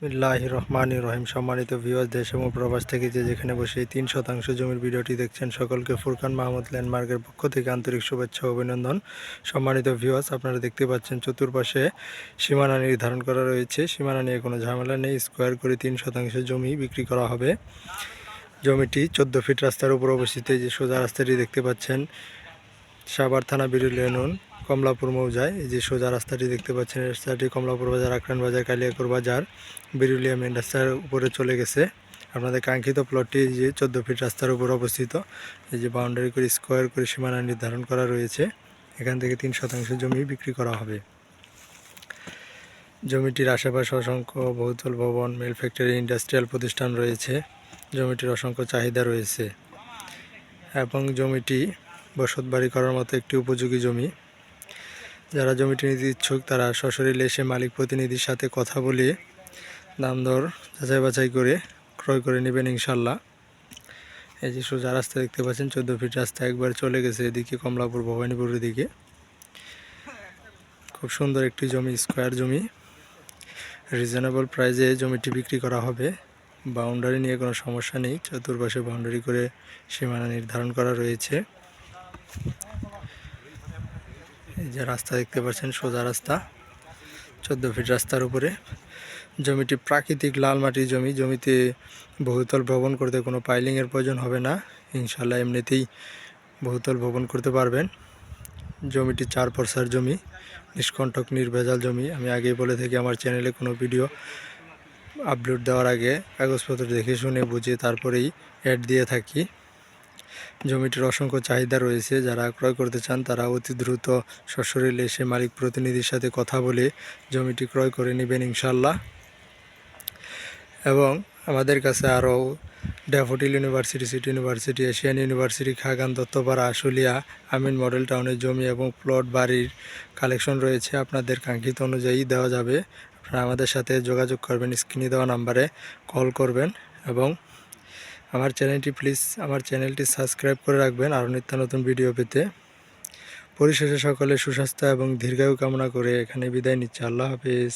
বিসমিল্লাহির রহমানির রহিম। সম্মানিত ভিউয়ার্স, দেশ এবং প্রবাস থেকে যে যেখানে বসে এই 3 শতাংশ জমির ভিডিওটি দেখছেন, সকলকে ফুরকান মাহমুদ ল্যান্ডমার্কের পক্ষ থেকে আন্তরিক শুভেচ্ছা ও অভিনন্দন। সম্মানিত ভিউয়ার্স, আপনারা দেখতে পাচ্ছেন চতুর্পাশে সীমানা নির্ধারণ করা রয়েছে। সীমানা নিয়ে কোনো ঝামেলা নেই। স্কোয়ার করে 3 শতাংশ জমি বিক্রি করা হবে। জমিটি 14 ফিট রাস্তার উপর অবস্থিত। এই যে সোজা রাস্তাটি দেখতে পাচ্ছেন, সাভার থানা বিরুলিয়া ইউনিয়ন কমলাপুর মৌজায়। এই যে সোজা রাস্তাটি দেখতে পাচ্ছেন, রাস্তাটি কমলাপুর বাজার, আকরান বাজার, কালিয়াকৈর বাজার, বিরুলিয়া মেন রাস্তার উপরে চলে গেছে। আপনাদের কাঙ্ক্ষিত প্লটটি যে 14 ফিট রাস্তার উপর অবস্থিত। এই যে বাউন্ডারি করে স্কোয়ার করে সীমানা নির্ধারণ করা রয়েছে। এখান থেকে 3 শতাংশ জমি বিক্রি করা হবে। জমিটির আশেপাশে অসংখ্য বহুতল ভবন, মিল ফ্যাক্টরি, ইন্ডাস্ট্রিয়াল প্রতিষ্ঠান রয়েছে। জমিটির অসংখ্য চাহিদা রয়েছে এবং জমিটি বসতবাড়ি করার মতো একটি উপযোগী জমি। যারা জমিটি নিতে ইচ্ছুক তারা সশরীরে এসে মালিক প্রতিনিধির সাথে কথা বলে দাম দর যাচাই বাছাই করে ক্রয় করে নেবেন ইনশাল্লাহ। এই যে সোজা রাস্তা দেখতে পাচ্ছেন, 14 ফিট রাস্তা একবার চলে গেছে এদিকে কমলাপুর ভবানীপুরের দিকে। খুব সুন্দর একটি জমি, স্কোয়ার জমি। রিজনেবল প্রাইসে জমিটি বিক্রি করা হবে। বাউন্ডারি নিয়ে কোনো সমস্যা নেই। চতুর্পাশে বাউন্ডারি করে সীমানা নির্ধারণ করা রয়েছে। এই যে রাস্তা দেখতে পাচ্ছেন, সোজা রাস্তা, 14 ফিট রাস্তার উপরে। জমিটি প্রাকৃতিক লাল মাটির জমি। জমিতে বহুতল ভবন করতে কোনো পাইলিংয়ের প্রয়োজন হবে না ইনশাল্লাহ। এমনিতেই বহুতল ভবন করতে পারবেন। জমিটি 4 পরসার জমি, নিষ্কণ্টক নির্ভেজাল জমি। আমি আগেই বলে থাকি, আমার চ্যানেলে কোনো ভিডিও আপলোড দেওয়ার আগে কাগজপত্র দেখে শুনে বুঝে তারপরেই অ্যাড দিয়ে থাকি। জমিটির অসংখ্য চাহিদা রয়েছে। যারা ক্রয় করতে চান তারা অতি দ্রুত সশরীরে এসে মালিক প্রতিনিধির সাথে কথা বলে জমিটি ক্রয় করে নেবেন ইনশাল্লাহ। এবং আমাদের কাছে আরও Daffodil University, City University, Asian University, Khagan, Dattapara, Ashulia, Amin model টাউনের জমি এবং প্লট বাড়ির কালেকশন রয়েছে। আপনাদের কাঙ্ক্ষিত অনুযায়ী দেওয়া যাবে। আপনারা আমাদের সাথে যোগাযোগ করবেন, স্ক্রিনে দেওয়া নাম্বারে কল করবেন এবং আমার চ্যানেলটি সাবস্ক্রাইব করে রাখবেন আরও নিত্য নতুন ভিডিও পেতে। পরিশেষে সকলের সুস্বাস্থ্য এবং দীর্ঘায়ু কামনা করে এখানে বিদায় নিচ্ছি। আল্লাহ হাফিজ।